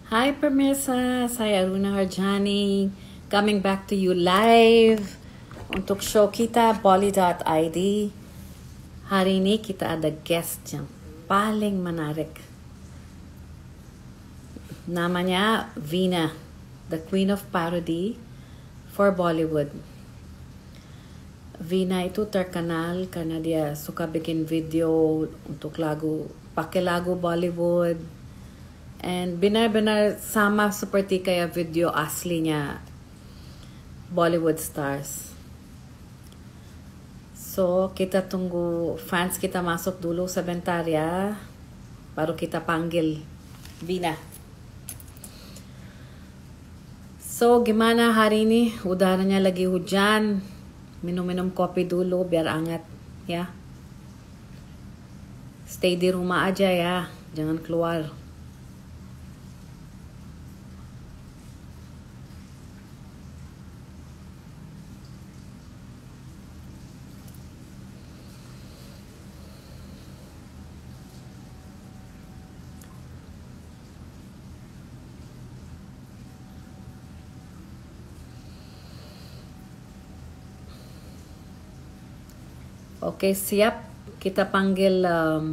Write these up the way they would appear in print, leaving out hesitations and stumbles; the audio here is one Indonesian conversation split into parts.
Hi Permesa, saya Aruna Harjani, coming back to you live untuk show kita Bolly.id. Hari ini kita ada guest yang paling menarik. Namanya Veena, the Queen of Parody for Bollywood. Veena itu terkenal karena dia suka bikin video untuk pakai lagu Bollywood. And benar-benar sama seperti kayak video aslinya Bollywood stars. So, kita tunggu fans kita masuk dulu sebentar ya. Baru kita panggil Veena. So, gimana hari ini? Udaranya lagi hujan. Minum-minum kopi dulu biar anget ya. Stay di rumah aja ya. Jangan keluar. Oke, siap. Kita panggil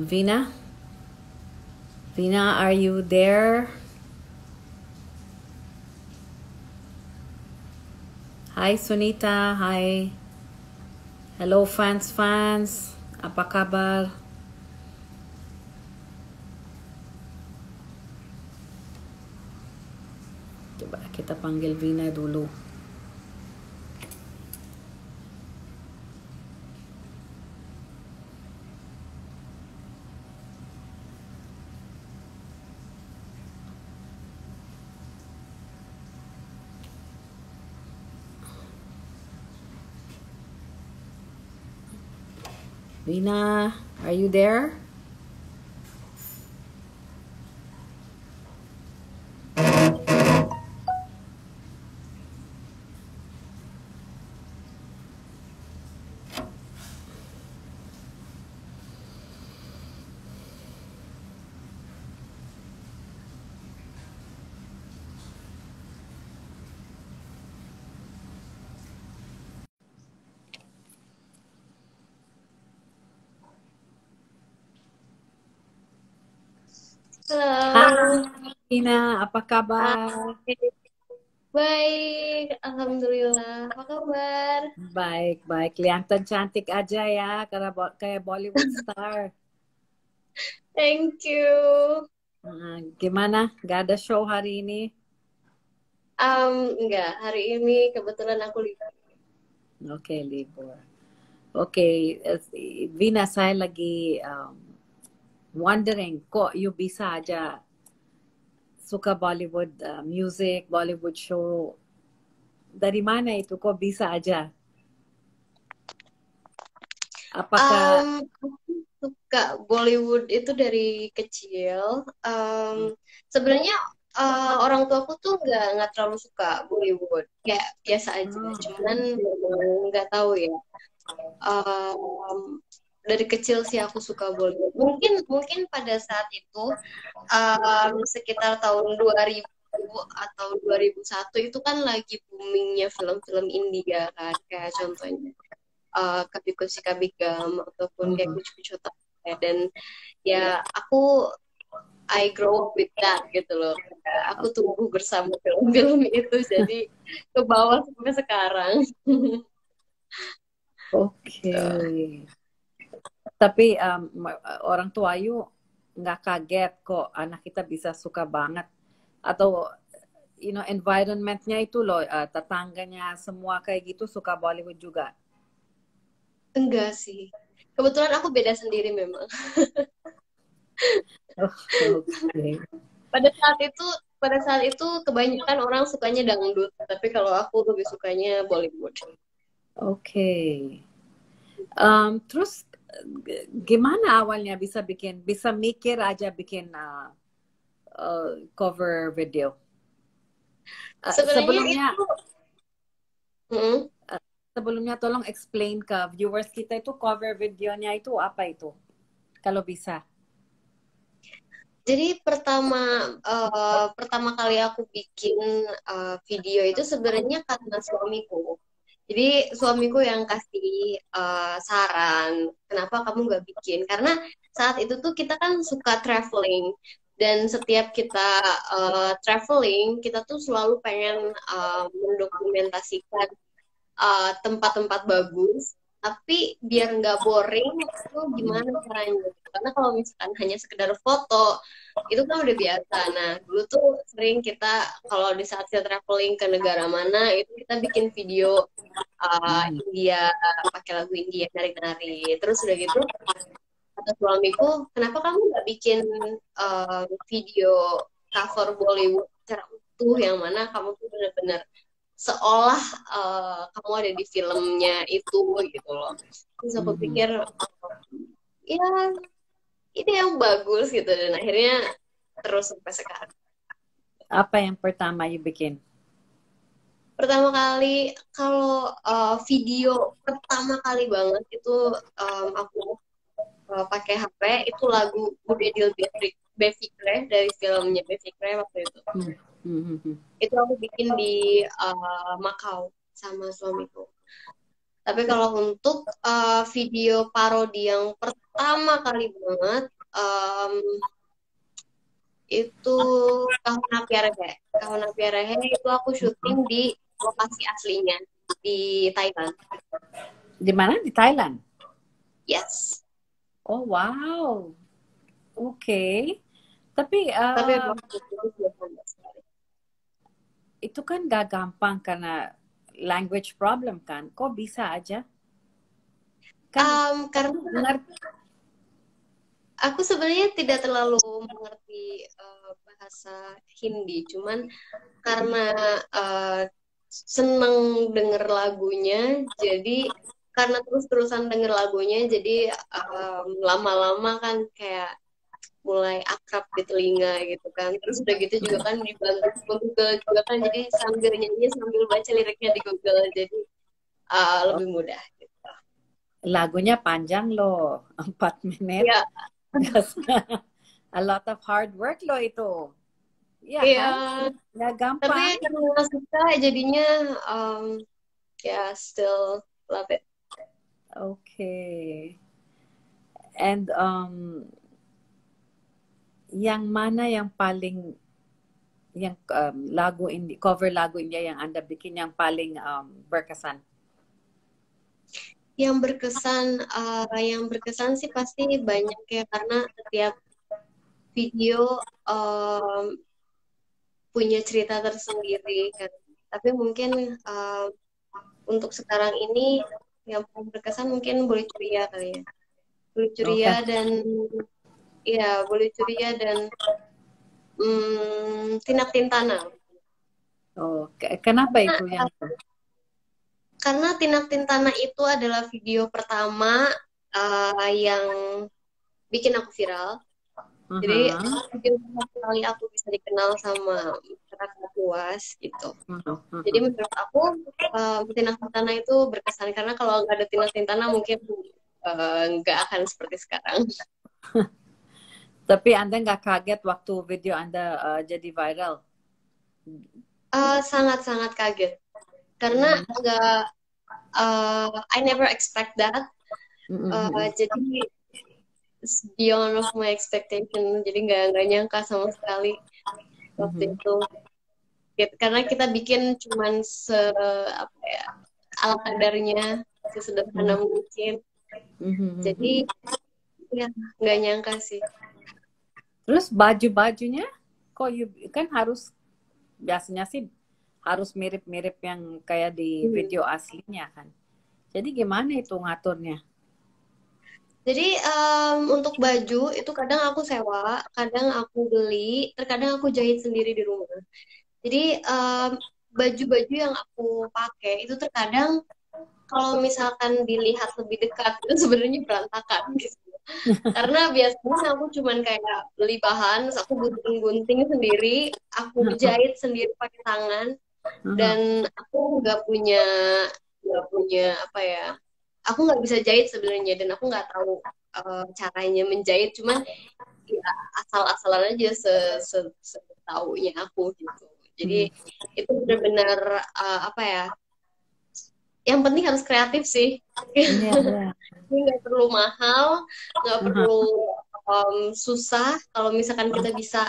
Veena. Veena, are you there? Hi Sunita, hi. Hello fans. Apa kabar? Coba kita panggil Veena dulu. Veena, are you there? Hai Halo, Veena, apa kabar? hai. Baik, Alhamdulillah. Apa kabar? Baik. Kelihatan cantik aja ya, karena kayak Bollywood star. Thank you. Gimana? Gak ada show hari ini? Enggak, hari ini kebetulan aku libur. Oke, libur. Oke, Vina, saya lagi wondering kok you bisa aja suka Bollywood music, Bollywood show. Dari mana itu kok bisa aja? Apakah Aku suka Bollywood itu dari kecil. Sebenarnya orang tua aku tuh nggak terlalu suka Bollywood, kayak biasa aja. oh, Cuman nggak tahu ya. Um, dari kecil sih aku suka Bollywood. Mungkin pada saat itu sekitar tahun 2000 atau 2001 itu kan lagi boomingnya film-film India kan, kayak contohnya Kabhi Khushi Kabhie Gham ataupun kayak mhm. Kuch Kuch Hota Hai. Dan ya aku I grow up with that gitu loh. Aku tumbuh bersama film-film itu, jadi ke bawah sampai sekarang. Oke. Tapi orang tua Ayu nggak kaget kok anak kita bisa suka banget atau environmentnya itu loh tetangganya semua kayak gitu suka Bollywood juga. Enggak sih. Kebetulan aku beda sendiri memang. Oh, oke. pada saat itu pada saat itu kebanyakan orang sukanya dangdut, tapi kalau aku lebih sukanya Bollywood. Oke. Terus gimana awalnya bisa mikir aja bikin cover video? Sebenarnya Sebelumnya itu mm, sebelumnya tolong explain ke viewers kita itu cover videonya itu apa itu? Kalau bisa. Jadi pertama kali aku bikin video itu sebenarnya karena suamiku. Jadi suamiku yang kasih saran, kenapa kamu nggak bikin? Karena saat itu tuh kita kan suka traveling dan setiap kita traveling, kita tuh selalu pengen mendokumentasikan tempat-tempat bagus, tapi biar nggak boring itu gimana caranya? Karena kalau misalkan hanya sekedar foto, itu kan udah biasa. Nah, dulu tuh sering kita kalau di saat kita traveling ke negara mana, itu kita bikin video Mhm. India, pakai lagu India, nari-nari. Terus udah gitu, kata suamiku, kenapa kamu nggak bikin video cover Bollywood secara utuh yang mana kamu tuh benar-benar seolah kamu ada di filmnya itu gitu loh. Terus aku Mhm. pikir ya ini yang bagus gitu dan akhirnya terus sampai sekarang. Apa yang pertama you bikin? Pertama kali kalau video pertama kali banget itu aku pakai HP itu lagu Budedil Befikre dari filmnya Befikre waktu itu. Hmm. Hmm. Hmm. Itu aku bikin di Macau sama suamiku. Tapi kalau untuk video parodi yang pertama kali banget itu Kahuna Piarehe. Kahuna Piarehe itu aku syuting di lokasi aslinya di Thailand. Di mana? Di Thailand? Yes. Oh, wow. Oke. Tapi Tapi waktu itu biasa sekali. itu kan gak gampang karena language problem kan. Kok bisa aja? Kan Karena ngerti. aku sebenarnya tidak terlalu mengerti bahasa Hindi, cuman karena uh, seneng denger lagunya, jadi karena terus-terusan denger lagunya, jadi lama-lama kan kayak mulai akrab di telinga gitu kan. Terus udah gitu juga kan dibantu Google juga kan, jadi sambil nyanyi sambil baca liriknya di Google, jadi lebih mudah. Gitu. Lagunya panjang loh, 4 menit. Ya, A lot of hard work loh itu. Iya iya. kan? Nggak Tapi gampang. karena suka jadinya ya still love it. Okay. And yang mana yang paling yang lagu India, cover lagu India yang Anda bikin yang paling berkesan? Yang berkesan sih pasti banyak ya karena setiap video punya cerita tersendiri kan. Tapi mungkin untuk sekarang ini yang paling berkesan mungkin Boleh Curia kali ya. Boleh Curia Okay. dan ya Boleh Curia dan Tinak Tintana. Oh, kenapa Karena, itu yang itu? karena Tinak Tintana itu adalah video pertama yang bikin aku viral. Jadi Uh-huh. video pertama kali aku bisa dikenal sama masyarakat luas gitu. Uh-huh. Jadi Uh-huh. menurut aku Tina Tintana itu berkesan karena kalau nggak ada Tina Tintana mungkin nggak akan seperti sekarang. Tapi Anda nggak kaget waktu video Anda jadi viral? Sangat-sangat kaget karena Mhm. nggak I never expect that. Mhm. Jadi beyond of my expectation. Jadi nggak nyangka sama sekali waktu Mhm. itu. Karena kita bikin cuman apa ya ala kadarnya sesederhana Mhm. mungkin. Mhm. Jadi ya nggak nyangka sih. Terus baju-bajunya kok kan harus biasanya sih harus mirip-mirip yang kayak di Hmm. video aslinya kan. Jadi gimana itu ngaturnya? Jadi untuk baju itu kadang aku sewa, kadang aku beli, terkadang aku jahit sendiri di rumah. Jadi baju-baju yang aku pakai itu terkadang kalau misalkan dilihat lebih dekat itu sebenarnya berantakan gitu. Karena biasanya aku cuman kayak beli bahan, terus aku gunting-gunting sendiri, aku jahit sendiri pakai tangan, dan aku nggak punya apa ya, aku nggak bisa jahit sebenarnya dan aku nggak tahu caranya menjahit. Cuman ya asal-asalan aja setaunya aku gitu. Jadi itu benar-benar apa ya? Yang penting harus kreatif sih. Iya, iya. Ini nggak perlu mahal, nggak Aha. perlu susah. Kalau misalkan kita bisa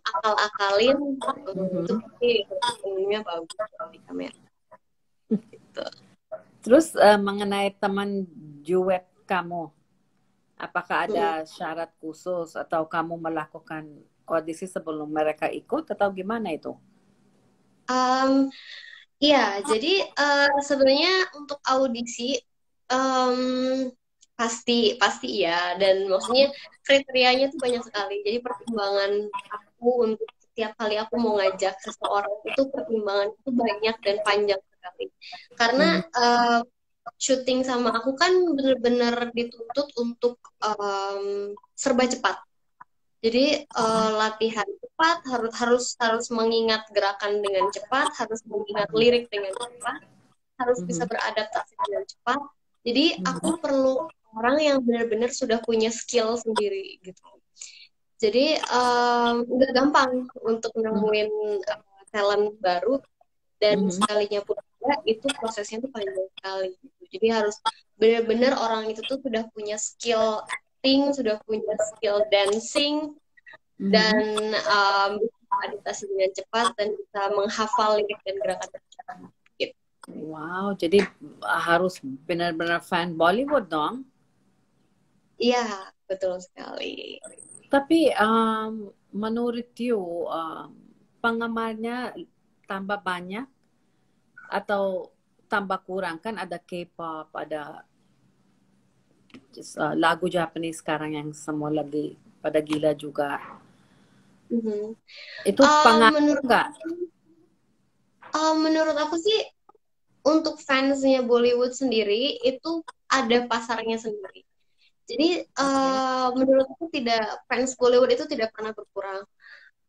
akal-akalin, itu Mhm. pasti hasilnya bagus di kamera. Gitu. Terus mengenai teman duet kamu, apakah Mm-mm. ada syarat khusus atau kamu melakukan audisi sebelum mereka ikut atau gimana itu? Um, Iya, jadi sebenarnya untuk audisi em, pasti pasti ya, dan maksudnya kriterianya tuh banyak sekali. Jadi pertimbangan aku untuk setiap kali aku mau ngajak seseorang itu pertimbangan itu banyak dan panjang sekali. Karena Mhm. syuting sama aku kan bener-bener dituntut untuk serba cepat. Jadi latihan cepat, harus harus harus mengingat gerakan dengan cepat, harus mengingat lirik dengan cepat, harus bisa Mhm. beradaptasi dengan cepat. Jadi aku Mhm. perlu orang yang benar-benar sudah punya skill sendiri gitu. Jadi nggak gampang untuk nemuin talent baru, dan Mhm. sekalinya pun ada, itu prosesnya tuh panjang sekali gitu. Jadi harus benar-benar orang itu tuh sudah punya skill acting, sudah punya skill dancing, dan Mhm. bisa adaptasi dengan cepat dan bisa menghafal lirik dan gerakan cepat. Gitu. Wow, jadi harus benar-benar fan Bollywood dong. Iya, betul sekali. Tapi menurut you, penggemarnya tambah banyak atau tambah kurang? Kan ada K-pop, ada lagu Japanese sekarang yang semua lagi pada gila juga. Mhm. Itu pengaruh Menurut nggak? menurut aku sih untuk fansnya Bollywood sendiri itu ada pasarnya sendiri. Jadi Oke. menurut aku tidak, fans Bollywood itu tidak pernah berkurang,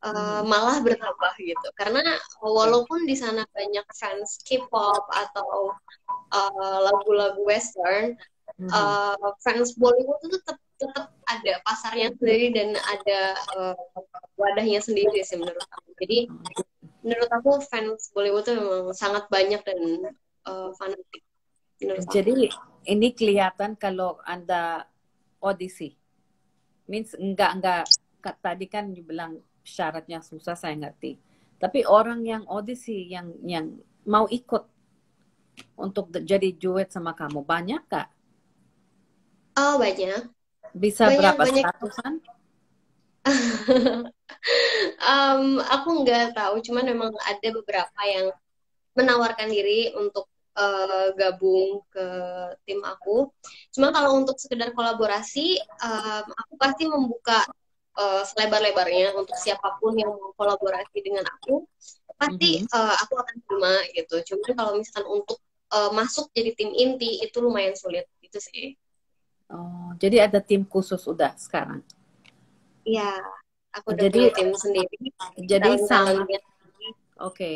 Mhm. malah bertambah gitu. Karena Oke. walaupun di sana banyak fans K-pop atau lagu-lagu Western, Mhm. fans Bollywood itu tetap tetap ada pasarnya sendiri dan ada uh, wadahnya sendiri sih menurut aku. Jadi menurut aku fans Bollywood itu memang sangat banyak dan fanatik menurut aku. Jadi ini kelihatan kalau Anda audisi. Means enggak tadi kan dibilang syaratnya susah saya ngerti. Tapi orang yang audisi yang mau ikut untuk jadi duet sama kamu banyak kak? Oh, banyak, Bisa banyak, berapa banyak. seratusan? Aku nggak tahu, cuman memang ada beberapa yang menawarkan diri untuk gabung ke tim aku. Cuma kalau untuk sekedar kolaborasi, aku pasti membuka selebar-lebarnya untuk siapapun yang mau kolaborasi dengan aku. Pasti Mhm. aku akan terima gitu. Cuman kalau misalkan untuk masuk jadi tim inti itu lumayan sulit gitu sih. Oh, jadi ada tim khusus udah sekarang. Iya, aku udah punya Jadi tim sendiri, sama, talent-talentnya. oke.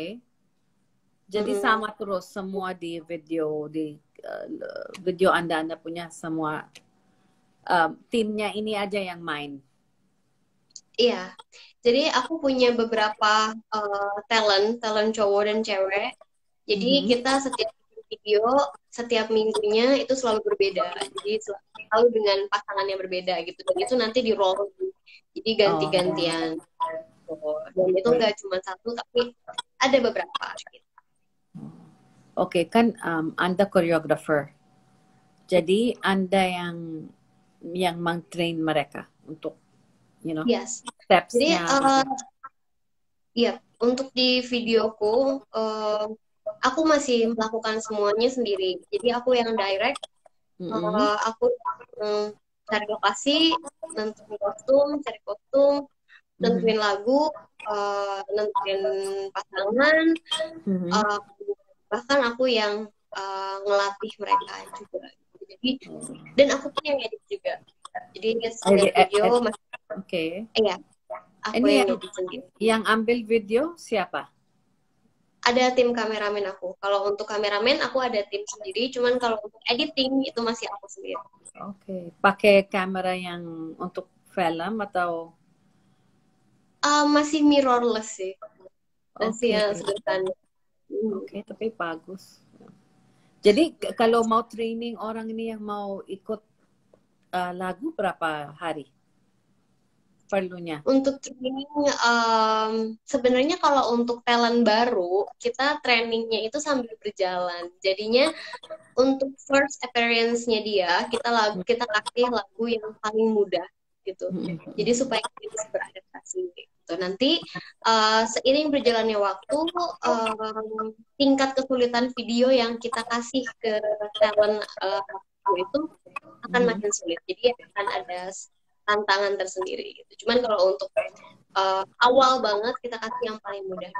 Jadi Mm-mm. sama terus semua di video Anda punya semua timnya ini aja yang main. Iya, jadi aku punya beberapa talent, talent cowok dan cewek. Jadi Mhm. kita setiap video, setiap minggunya itu selalu berbeda. Jadi selalu dengan pasangan yang berbeda gitu. Dan itu nanti di roll. Jadi Oh, ganti-gantian. Gitu. Dan itu nggak cuma satu, tapi ada beberapa. Gitu. oke kan Anda choreographer. Jadi Anda yang meng-train mereka untuk you know Yes. Jadi steps-nya gitu. iya, untuk di videoku, aku masih melakukan semuanya sendiri. Jadi aku yang direct, Mm-mm. aku mm, cari lokasi, cari kostum, Mhm. nentuin lagu, nentuin pasangan, Mhm. uh, bahkan aku yang ngelatih mereka juga. Jadi, dan aku pun yang edit juga. Jadi setiap video masih, Oke. ya, aku Ini yang yang edit sendiri. ambil video siapa? Ada tim kameramen aku. Kalau untuk kameramen aku ada tim sendiri, cuman kalau untuk editing itu masih aku sendiri. Oke. Pakai kamera yang untuk film atau? Masih mirrorless sih. Masih Oke, yang sederhana. oke, tapi bagus. Jadi kalau mau training orang ini yang mau ikut lagu berapa hari perlunya? Untuk training, sebenarnya kalau untuk talent baru, kita trainingnya itu sambil berjalan. Jadinya untuk first appearance-nya dia, kita kasih lagu yang paling mudah gitu. Jadi supaya kita bisa beradaptasi gitu. Nanti seiring berjalannya waktu, tingkat kesulitan video yang kita kasih ke talent itu akan makin sulit. Jadi akan ada tantangan tersendiri gitu. Cuman kalau untuk awal banget kita kasih yang paling mudah.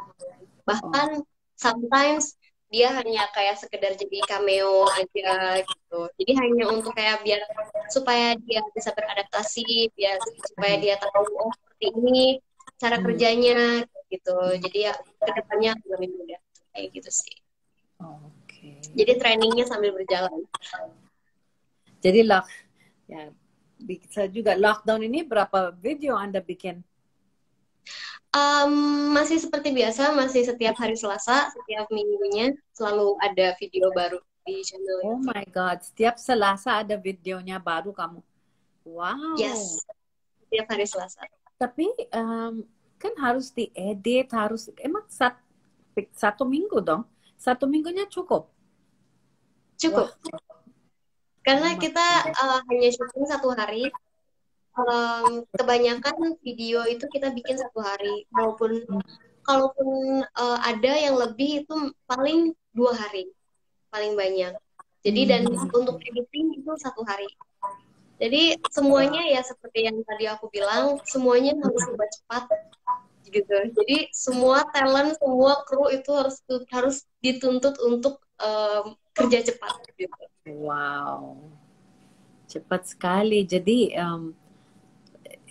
Bahkan sometimes dia hanya kayak sekedar jadi cameo aja gitu. Jadi hanya untuk kayak biar supaya dia bisa beradaptasi, biar supaya dia tahu oh seperti ini cara kerjanya gitu. Jadi ya kedepannya lebih mudah kayak gitu sih. Oke. Jadi trainingnya sambil berjalan. Jadi ya bisa juga lockdown ini berapa video Anda bikin? Masih seperti biasa, masih setiap hari Selasa, setiap minggunya selalu ada video baru di channel Oh YouTube. my God, setiap Selasa ada videonya baru kamu. Wow. Yes, setiap hari Selasa. Tapi kan harus diedit, emang satu minggu dong? Satu minggunya cukup? Cukup. Wah. Karena kita hanya syuting satu hari. Kebanyakan video itu kita bikin satu hari. Kalaupun ada yang lebih itu paling 2 hari, paling banyak. Jadi dan untuk editing itu satu hari. Jadi semuanya ya seperti yang tadi aku bilang, semuanya harus serba cepat gitu. Jadi semua talent, semua kru itu harus dituntut untuk kerja cepat gitu. Wow, cepat sekali. Jadi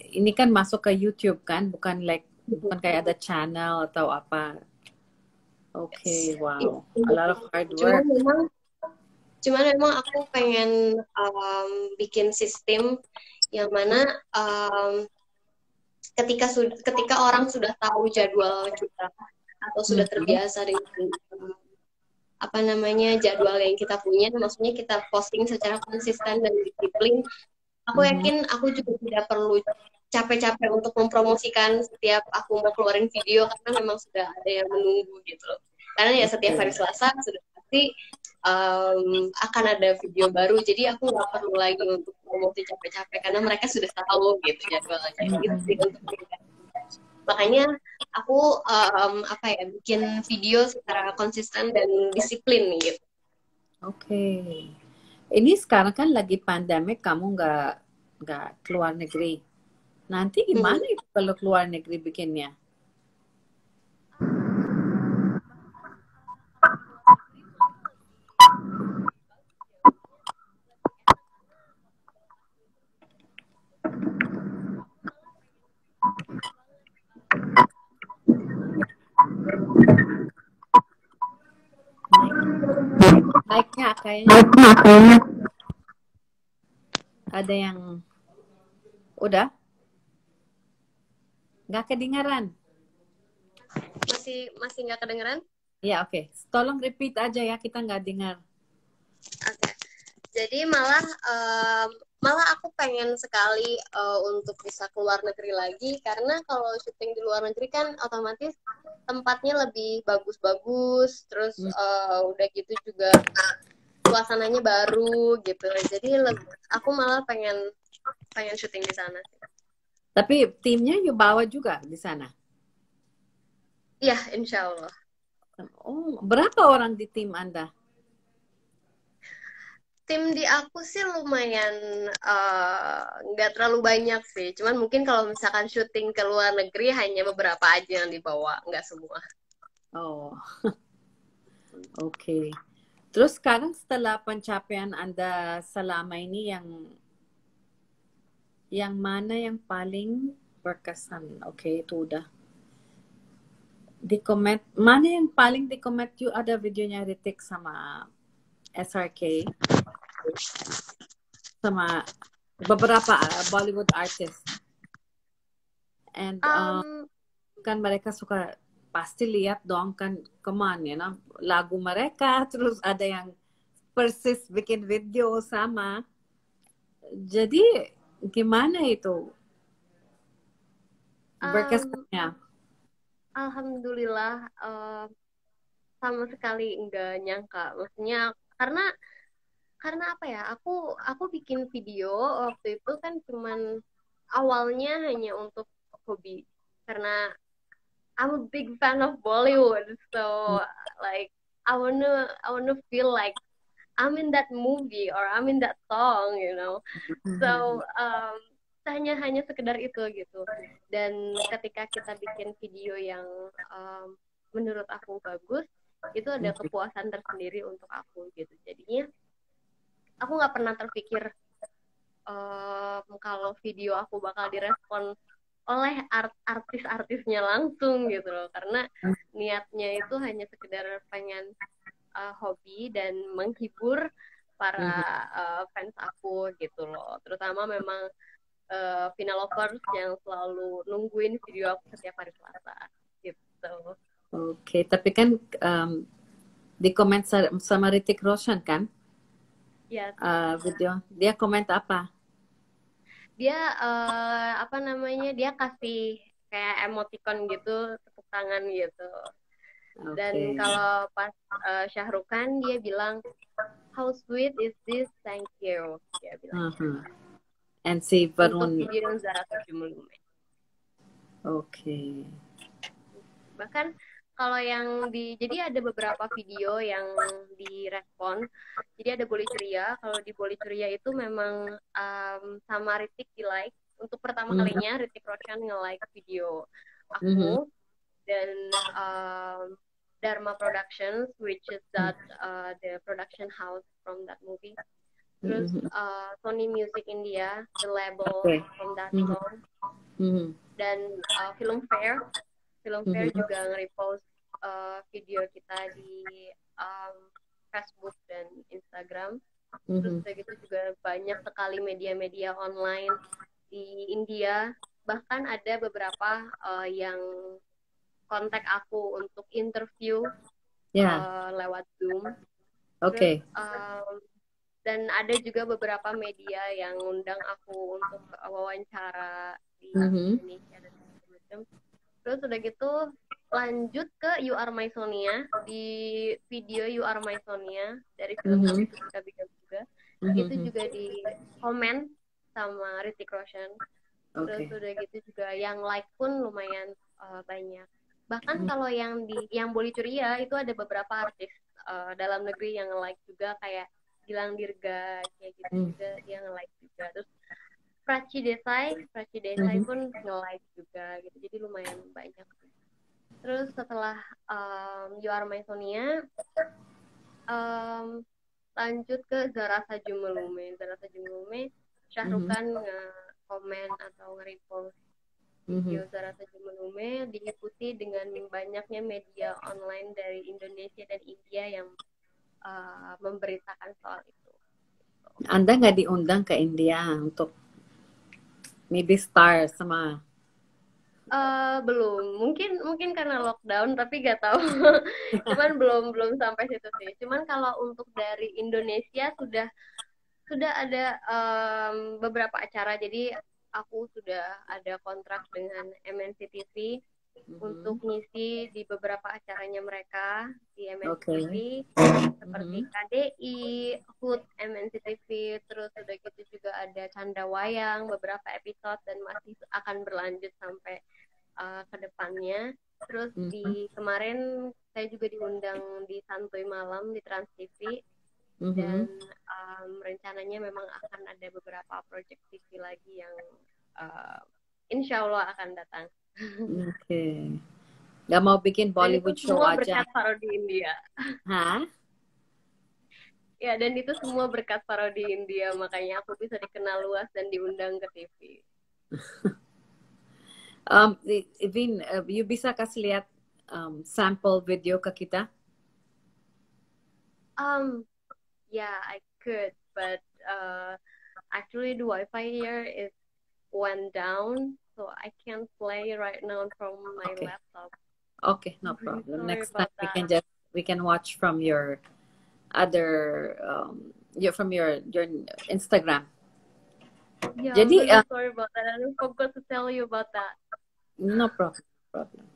ini kan masuk ke YouTube kan, bukan kayak ada channel atau apa. Oke, wow, a lot of hard work. Cuman memang aku pengen bikin sistem yang mana ketika orang sudah tahu jadwal kita atau sudah terbiasa dengan jadwal yang kita punya, maksudnya kita posting secara konsisten dan disiplin, aku yakin aku juga tidak perlu capek-capek untuk mempromosikan setiap aku mau keluarin video karena memang sudah ada yang menunggu gitu loh. Karena ya setiap hari Selasa sudah pasti akan ada video baru, jadi aku nggak perlu lagi untuk promosi capek-capek karena mereka sudah tahu gitu jadwalnya gitu sih untuk mereka. Makanya aku bikin video secara konsisten dan disiplin gitu. Oke. Ini sekarang kan lagi pandemik, kamu nggak keluar negeri. Nanti gimana itu kalau keluar negeri bikinnya? Mic-nya kayaknya ada yang udah nggak kedengaran. Masih nggak kedengeran? Ya, oke. Tolong repeat aja ya, kita nggak dengar. Oke. Jadi malah aku pengen sekali untuk bisa keluar negeri lagi, karena kalau syuting di luar negeri kan otomatis tempatnya lebih bagus-bagus, terus udah gitu juga suasananya baru gitu. Jadi aku malah pengen syuting di sana. Tapi timnya you bawa juga di sana? Iya, insya Allah. Oh, berapa orang di tim Anda? Tim di aku sih lumayan nggak terlalu banyak sih. Cuman mungkin kalau misalkan syuting ke luar negeri hanya beberapa aja yang dibawa, nggak semua. Oh, oke. Terus sekarang setelah pencapaian Anda selama ini yang mana yang paling berkesan? Oke, itu udah. Mana yang paling di-comment you ada videonya Ritik sama SRK? Sama beberapa Bollywood artist. And Um, kan mereka suka pasti lihat dong kan kemana lagu mereka terus ada yang persis bikin video sama. Jadi gimana itu um, berkesannya? Alhamdulillah, sama sekali nggak nyangka. Maksudnya karena apa ya? Aku bikin video waktu itu kan cuman awalnya hanya untuk hobi. Karena I'm a big fan of Bollywood, so like I wanna feel like I'm in that movie or I'm in that song, you know. So hanya sekedar itu gitu. Dan ketika kita bikin video yang menurut aku bagus, itu ada kepuasan tersendiri untuk aku gitu. Jadinya aku nggak pernah terpikir kalau video aku bakal direspon oleh artis-artisnya langsung gitu loh, karena niatnya itu hanya sekedar pengen hobi dan menghibur para fans aku gitu loh, terutama memang Vina lovers yang selalu nungguin video aku setiap hari Selasa gitu. Oke, tapi kan di komen sama Ritik Roshan kan Ya, video dia komen apa? dia apa namanya, dia kasih kayak emoticon gitu, tepuk tangan gitu. Dan Oke. kalau pas Shah Rukh Khan dia bilang, how sweet is this, thank you, dia bilang gitu. And si Untuk Varun. video yang Zara 70. Oke. Bahkan kalau yang jadi ada beberapa video yang direspon. Jadi ada Boleh Ceria. Kalau di Boleh Ceria itu memang sama Ritik di like. Untuk pertama kalinya Ritik Roshan nge-like video aku, dan Dharma Productions, which is the production house from that movie. Terus Sony Music India, the label from that song. Dan Filmfare juga nge-repost video kita di Facebook dan Instagram. Terus udah gitu juga banyak sekali media-media online di India. Bahkan ada beberapa yang kontak aku untuk interview lewat Zoom. Terus dan ada juga beberapa media yang undang aku untuk wawancara di Indonesia dan macam-macam. Terus udah gitu lanjut ke You Are My Sonia. Di video You Are My Sonia dari film Kami Suka Bigam juga, itu juga di komen sama Ritik Roshan. Terus udah gitu juga yang like pun lumayan banyak. Bahkan kalau yang Boleh Ceria itu ada beberapa artis dalam negeri yang like juga, kayak Gilang Dirga kayak gitu juga dia nge-like juga. Terus Prachi Desai pun nge-like juga gitu. Jadi lumayan banyak. Terus setelah You Are My Sonia, lanjut ke Zara Saju Melume. Shah Rukh Khan nge-komen atau nge-repost video Zara Saju Melume, diikuti dengan banyaknya media online dari Indonesia dan India yang memberitakan soal itu. Anda nggak diundang ke India untuk maybe star sama? Belum, mungkin karena lockdown, tapi nggak tahu. Cuman belum sampai situ sih. Cuman kalau untuk dari Indonesia sudah ada beberapa acara. Jadi aku sudah ada kontrak dengan MNC TV untuk ngisi di beberapa acaranya mereka di MNC TV, seperti KDI, HUT, MNC TV, terus udah gitu juga ada Canda Wayang beberapa episode dan masih akan berlanjut sampai ke depannya. Terus di kemarin saya juga diundang di Santuy Malam di Trans TV, dan rencananya memang akan ada beberapa project TV lagi yang insya Allah akan datang. Oke. Gak mau bikin Bollywood show semua aja? Berkat parodi India. Hah? Ya, dan itu semua berkat parodi India, makanya aku bisa dikenal luas dan diundang ke TV. Vin, you bisa kasih lihat sample video ke kita? Yeah, I could, but actually the Wi-Fi here is went down, so I can't play right now from my Okay. laptop. Okay, no I'm really problem. sorry Next time about that. we can watch from your other from your Instagram. Yeah, I'm Jadi really sorry about that. I forgot to tell you about that. no problem. No problem.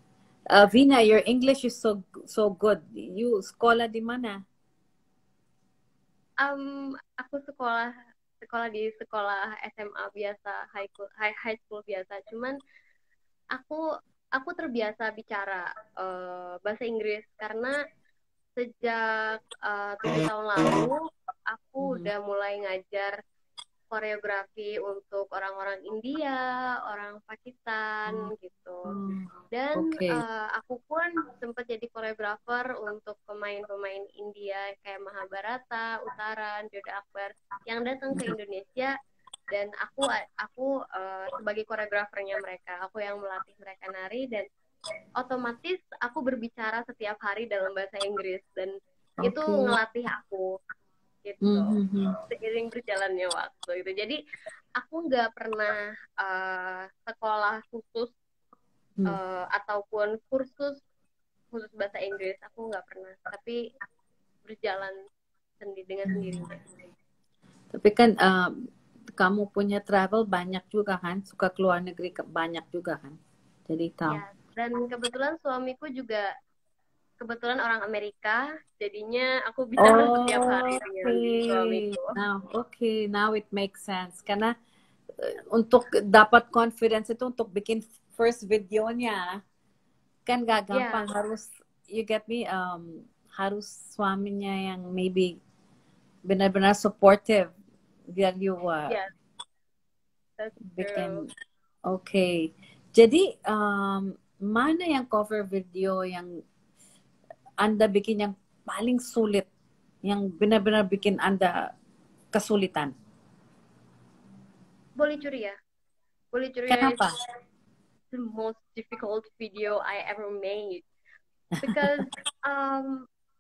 Vina, your English is so good. You sekolah di mana? Aku sekolah di sekolah SMA biasa, high school biasa. Cuman aku aku terbiasa bicara bahasa Inggris karena sejak 7 tahun lalu aku udah mulai ngajar koreografi untuk orang-orang India, orang Pakistan gitu. Dan Okay. aku pun sempat jadi koreografer untuk pemain-pemain India kayak Mahabharata, Utaran, Joda Akbar yang datang ke Indonesia, dan aku sebagai koreografernya mereka, aku yang melatih mereka nari, dan otomatis aku berbicara setiap hari dalam bahasa Inggris, dan itu ngelatih aku gitu seiring berjalannya waktu itu. Jadi aku nggak pernah sekolah khusus ataupun kursus bahasa Inggris, aku nggak pernah, tapi berjalan dengan sendirinya. Tapi kan kamu punya travel banyak juga kan, suka keluar negeri banyak juga kan, jadi tahu. Ya, dan kebetulan suamiku juga kebetulan orang Amerika, jadinya aku bicara setiap hari dengan suamiku. Now it makes sense. Karena untuk dapat confidence itu untuk bikin first videonya kan gak gampang. Harus, you get me, harus suaminya yang maybe benar-benar supportive biar you bikin. Okay. Jadi mana yang cover video yang Anda bikin yang paling sulit, yang benar-benar bikin Anda kesulitan? Boleh Curia. Kenapa? Is the most difficult video I ever made because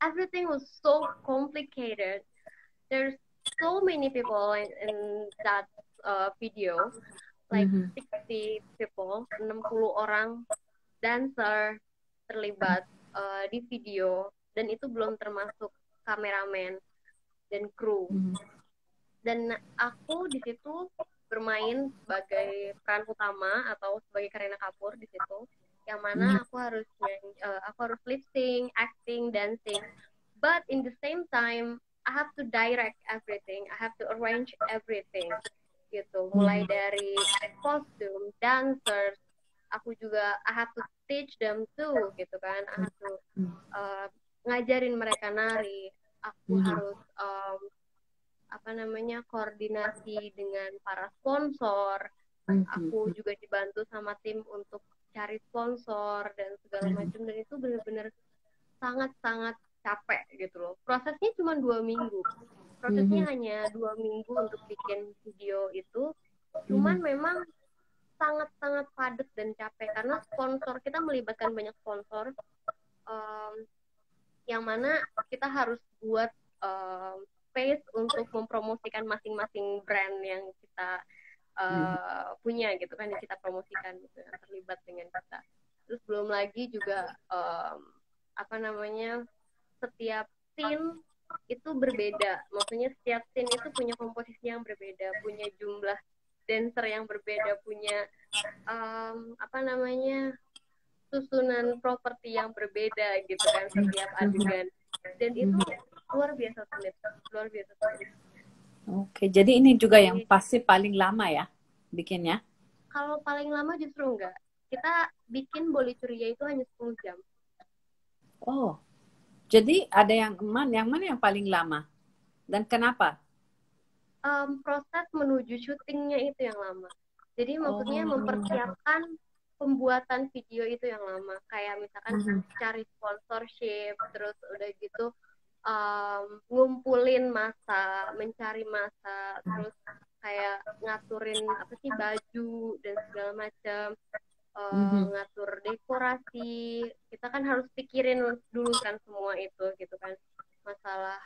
everything was so complicated. There's so many people in that video, like 60 people, 60 orang dancer terlibat di video, dan itu belum termasuk kameramen dan kru. Dan aku di situ bermain sebagai peran utama atau sebagai Kareena Kapoor di situ, yang mana aku harus lip sync, acting, dancing, but in the same time I have to direct everything, I have to arrange everything gitu, mulai dari kostum, dancers, aku juga I have to teach them too gitu kan, I have to ngajarin mereka nari, aku harus koordinasi dengan para sponsor, aku juga dibantu sama tim untuk cari sponsor dan segala macam, dan itu benar-benar sangat-sangat capek gitu loh. Prosesnya cuma 2 minggu, prosesnya hanya 2 minggu untuk bikin video itu, cuman memang sangat-sangat padat dan capek karena sponsor, kita melibatkan banyak sponsor, yang mana kita harus buat space untuk mempromosikan masing-masing brand yang kita punya gitu kan, yang kita promosikan gitu, yang terlibat dengan kita. Terus belum lagi juga setiap scene itu berbeda, maksudnya setiap scene itu punya komposisi yang berbeda, punya jumlah dancer yang berbeda, punya susunan properti yang berbeda gitu kan setiap adegan, dan itu luar biasa sulit. Oke, jadi ini juga yang pasti paling lama ya bikinnya? Kalau paling lama justru enggak, kita bikin Boleh Curia itu hanya 10 jam. Oh, jadi ada yang mana yang paling lama dan kenapa? Proses menuju syutingnya itu yang lama. Jadi maksudnya mempersiapkan pembuatan video itu yang lama. Kayak misalkan cari sponsorship, terus udah gitu ngumpulin masa, mencari masa, terus kayak ngaturin baju dan segala macam, ngatur dekorasi. Kita kan harus pikirin dulu kan semua itu gitu kan, masalah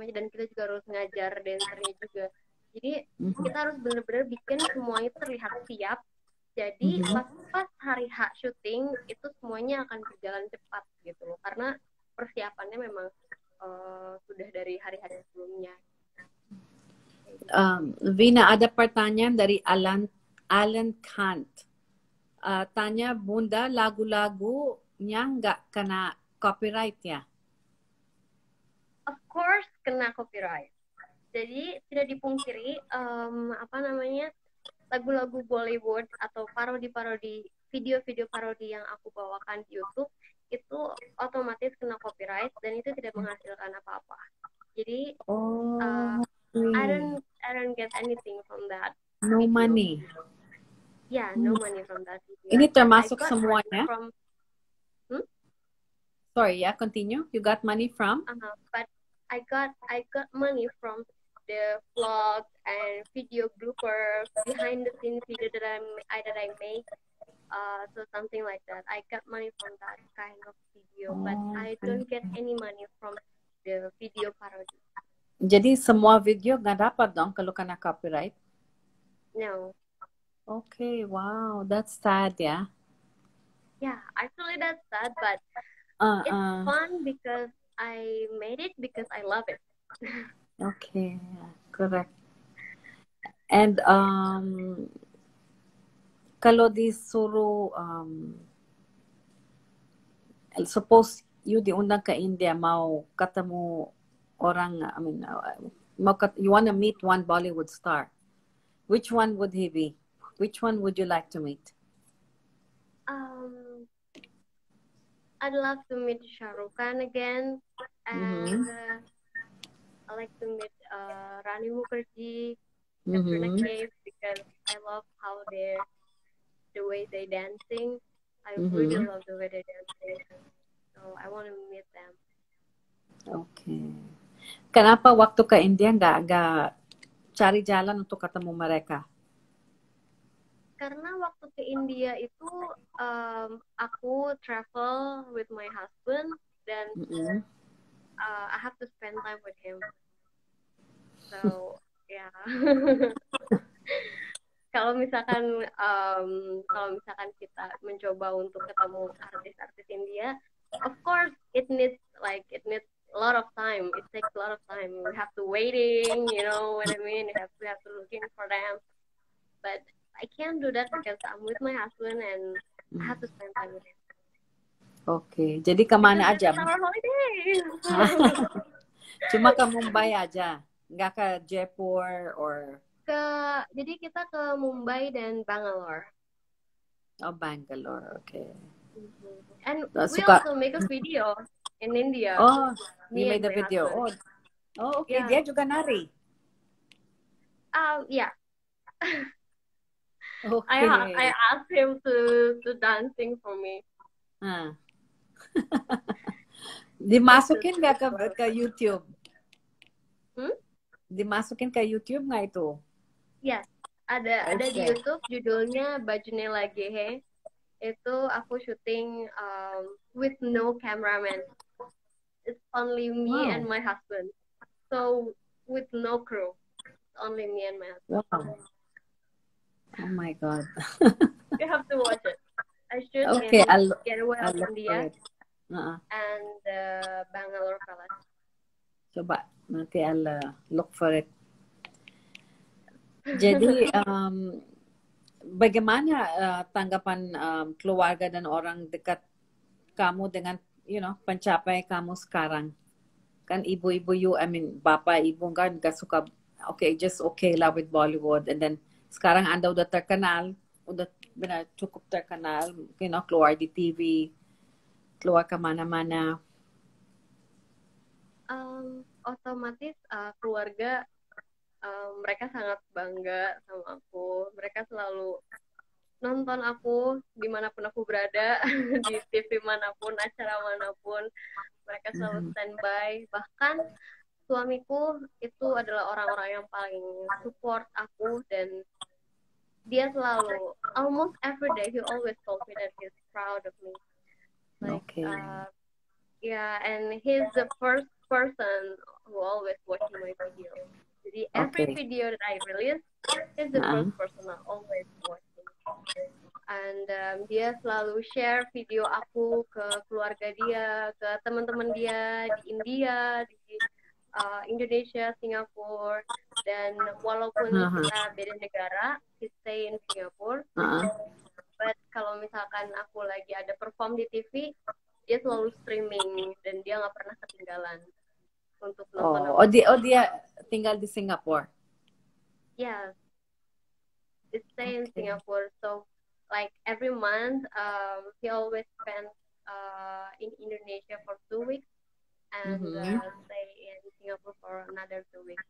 dan kita juga harus ngajar dancernya juga. Jadi kita harus benar-benar bikin semuanya terlihat siap Jadi pas hari H syuting itu semuanya akan berjalan cepat gitu loh, karena persiapannya memang sudah dari hari-hari sebelumnya. Vina, ada pertanyaan dari Alan Kant. Tanya, Bunda, lagu-lagunya nggak kena copyright ya? Of course kena copyright. Jadi tidak dipungkiri lagu-lagu Bollywood atau parodi-parodi, video-video parodi yang aku bawakan di YouTube itu otomatis kena copyright dan itu tidak menghasilkan apa-apa. Jadi I don't get anything from that. No video. money. Yeah, no money from that video. Ini termasuk semuanya? Sorry, yeah, continue. You got money from? But I got money from the vlogs and video bloopers, behind the scenes video that I make. So something like that. I got money from that kind of video, but I don't get any money from the video parody. Jadi semua video nggak dapat dong kalau kena copyright? No. Okay, wow, that's sad, yeah. Yeah, actually that's sad, but it's fun because I made it because I love it. Okay, correct. And kalau disuruh suppose you diundang ke India, mau ketemu orang, I mean, you want to meet one Bollywood star. Which one would he be? Which one would you like to meet? I'd love to meet Shah Rukh Khan again, and I like to meet Rani Mukherjee, Katrina Kaif, because I love how the way they dancing. I really love the way they dancing. So I want to meet them. Okay. Kenapa waktu ke India nggak cari jalan untuk ketemu mereka? Karena waktu ke India itu aku travel with my husband dan I have to spend time with him. So yeah. Kalau misalkan kita mencoba untuk ketemu artis-artis India, of course it needs a lot of time. It takes a lot of time. We have to waiting, you know what I mean? We have to looking for them. But I can't do that because I'm with my husband and I have to spend time with him. Okay, jadi kemana aja? Summer holiday. Cuma ke Mumbai aja, nggak ke Jaipur or? Jadi kita ke Mumbai dan Bangalore. Oh, Bangalore, okay. And we also make a video in India. Oh, you made a video. Oh, okay. Yeah. Dia juga nari. Yeah. Okay. I asked him to dancing for me. Dimasukin nggak ke YouTube? Dimasukin ke YouTube nggak itu? Yes, ada di YouTube, judulnya Bajune Lage Hai. Itu aku syuting with no cameraman. It's only me and my husband. So with no crew, only me and my husband. Wow. Oh my God. You have to watch it. I shoot in Gateway of India and Bangalore Palace. Coba nanti I'll look for it. Jadi bagaimana tanggapan keluarga dan orang dekat kamu dengan pencapaian kamu sekarang? Kan ibu-ibu I mean bapak ibu kan gak suka just okay lah with Bollywood, and then sekarang Anda udah terkenal, udah benar cukup terkenal, keluar di TV, keluar kemana-mana. Otomatis keluarga mereka sangat bangga sama aku. Mereka selalu nonton aku dimanapun aku berada, di TV manapun, acara manapun. Mereka selalu standby. Bahkan suamiku itu adalah orang-orang yang paling support aku, dan dia selalu, almost every day, he always told me that he's proud of me. And he's the first person who always watching my video. Jadi every video that I release, he's the first person that always watching. And dia selalu share video aku ke keluarga dia, ke teman-teman dia di India, di Indonesia, Singapura. Dan walaupun kita beda negara, he stay in Singapore. But kalau misalkan aku lagi ada perform di TV, dia selalu streaming dan dia nggak pernah ketinggalan untuk nonton aku. Dia tinggal di Singapore. Yeah, he stay in Singapore. So like every month, he always spends in Indonesia for 2 weeks and stay in Singapore for another 2 weeks.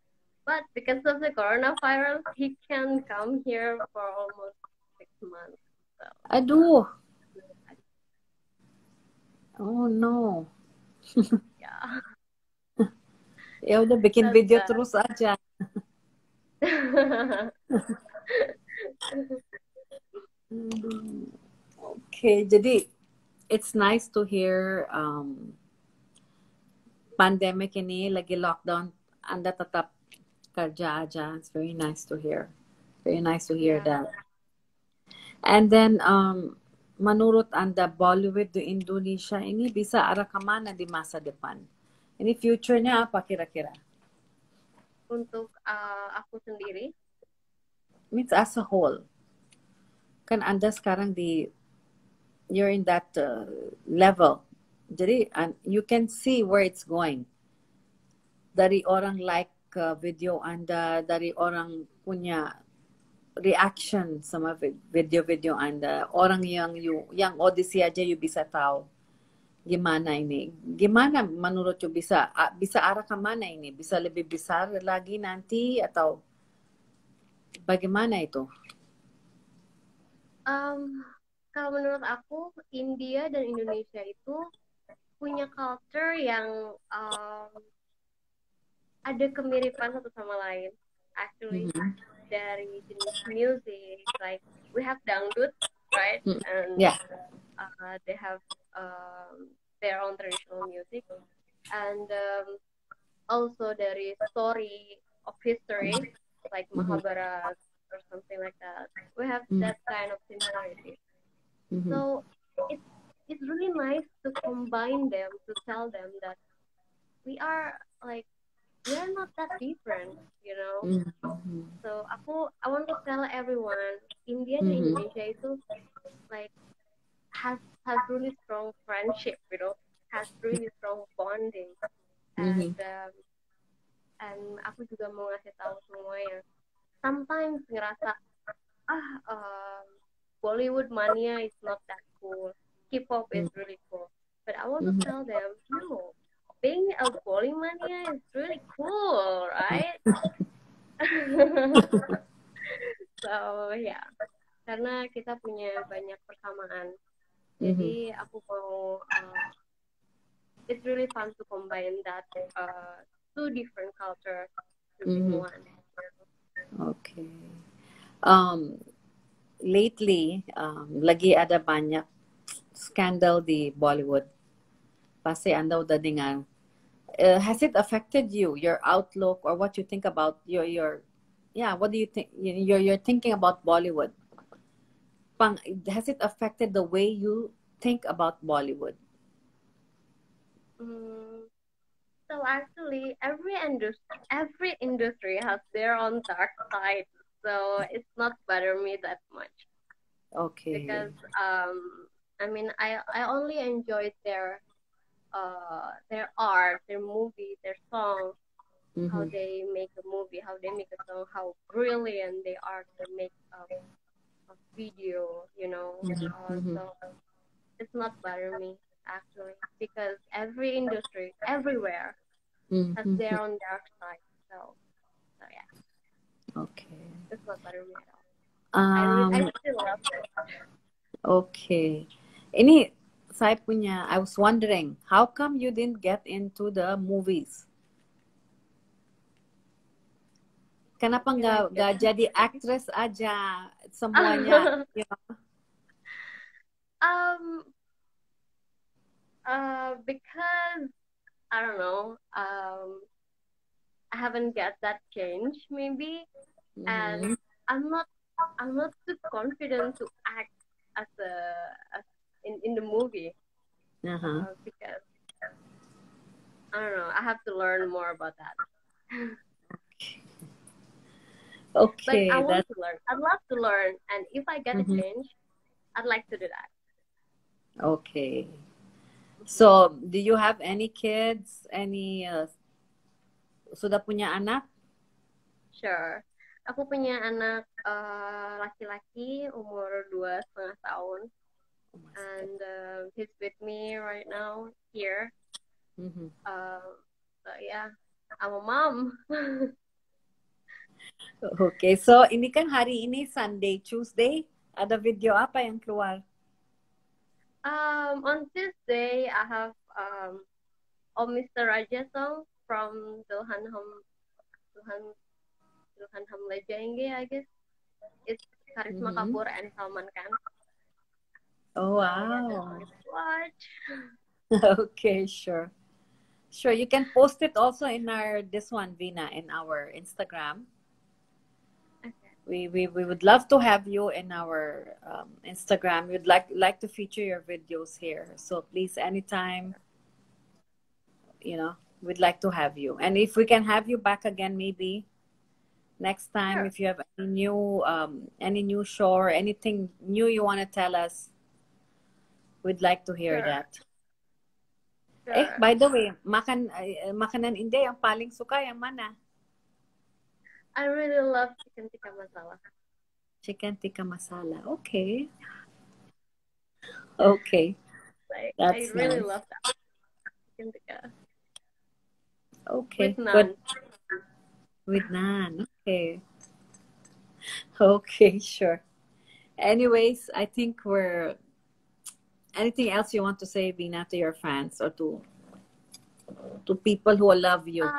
But because of the coronavirus, he can come here for almost 6 months. So. Aduh. Oh no. Yeah. Ya udah bikin video terus aja. Okay, jadi it's nice to hear pandemic ini lagi lockdown, Anda tetap kerja aja. It's very nice to hear. Very nice to hear that. And then menurut Anda Bollywood di Indonesia ini bisa arah kemana di masa depan? Ini future-nya apa kira-kira? Untuk aku sendiri? Means as a whole. Kan Anda sekarang you're in that level. Jadi you can see where it's going. Dari orang like video Anda, dari orang punya reaction sama video-video Anda, orang yang audisi aja you bisa tahu gimana ini. Gimana menurut you bisa arah ke mana ini? Bisa lebih besar lagi nanti atau bagaimana itu? Kalau menurut aku, India dan Indonesia itu punya culture yang ada kemiripan satu sama lain. Actually, dari jenis music, like we have dangdut, right? And they have their own traditional music, and also dari story of history, like Mahabharata or something like that. We have that kind of similarity. So it's really nice to combine them, to tell them that we are not that different, you know. So I want to tell everyone, India dan Indonesia itu like has really strong friendship, you know, has really strong bonding, and aku juga mau ngasih tahu semuanya. Sometimes ngerasa Bollywood mania is not that cool. K-pop is really cool, but I want to tell them, no, being a Bolly mania is really cool, right? So yeah, karena kita punya banyak persamaan. Jadi aku mau it's really fun to combine that two different cultures to be one. Okay. Lately, lagi ada banyak scandal di Bollywood. Pasti Anda udah dengar. Has it affected you, your outlook, or what you think about what do you think? You're thinking about Bollywood. Has it affected the way you think about Bollywood? So actually, every industry has their own dark side. So it's not bother me that much. Okay. Because I mean, I only enjoyed their art, their movie, their song, how they make a movie, how they make a song, how brilliant they are to make a video, you know. So it's not bother me actually, because every industry, everywhere, has their own dark side. So yeah. Okay. It's not bother me at all. I still love it. Okay. Ini I was wondering, how come you didn't get into the movies? Kenapa nggak jadi actress aja semuanya? You know? Because I don't know, I haven't got that change maybe, and I'm not I'm not too confident to act as in the movie because I don't know. I have to learn more about that. But I Okay, want to learn. I'd love to learn, and if I get a mhm. change, I'd like to do that. Okay. So, do you have any kids? Any sudah punya anak? Sure. Aku punya anak laki-laki umur 2,5 tahun, Oh my God. and he's with me right now here. Mhm. So yeah, I'm a mom. Okay, so ini kan hari ini Sunday, Tuesday. Ada video apa yang keluar? On Tuesday, I have Oh Mr. Raja song from Tuhan Tuhan Ham Lejenge, I guess. It's Karisma Mhm. Kapoor and Salman Khan. Oh, So yeah, that wow. song is watch. Okay, sure. Sure, you can post it also in our this one, Vina, in our Instagram. Okay. We would love to have you in our Instagram. We'd like to feature your videos here. So please, anytime, we'd like to have you. And if we can have you back again, maybe next time, Sure. if you have any new show or anything new you want to tell us, we'd like to hear Sure. that. Sure. By the way, makanan India yang paling suka yang mana? I really love chicken tikka masala. Chicken tikka masala. Okay. Okay. Like I That's really nice. love that chicken tikka Okay. with Good. naan. With naan. Okay. Okay, sure. Anyways, I think we're anything else you want to say, Bina, to your fans or to people who love you?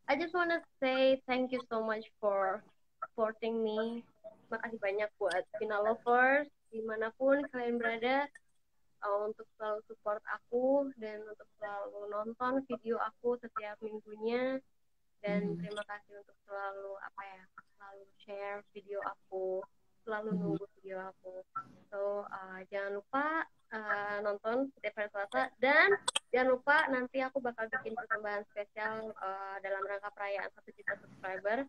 I just want to say thank you so much for supporting me. Makasih banyak buat Vina Lovers dimanapun kalian berada, untuk selalu support aku dan untuk selalu nonton video aku setiap minggunya, dan terima kasih untuk selalu selalu share video aku, selalu nunggu video aku. So jangan lupa nonton setiap hari Selasa, dan jangan lupa nanti aku bakal bikin persembahan spesial dalam rangka perayaan 1 juta subscriber.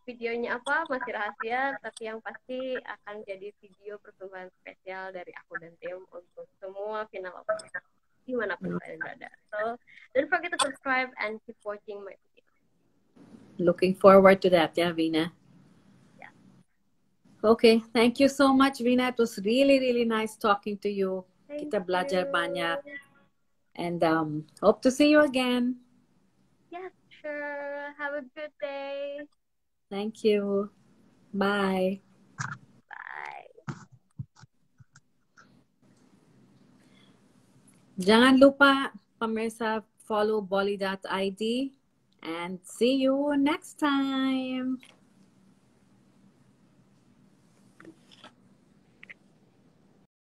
Videonya apa masih rahasia, tapi yang pasti akan jadi video persembahan spesial dari aku dan tim untuk semua final lovers dimanapun kalian berada. So don't forget to subscribe and keep watching my video. Looking forward to that, yeah, Vina. Yeah. Okay, thank you so much, Vina. It was really, really nice talking to you. Thank Kita belajar you. banyak. And hope to see you again. Yes, sure. Have a good day. Thank you. Bye. Bye. Jangan lupa pemirsa follow bolly.id and see you next time.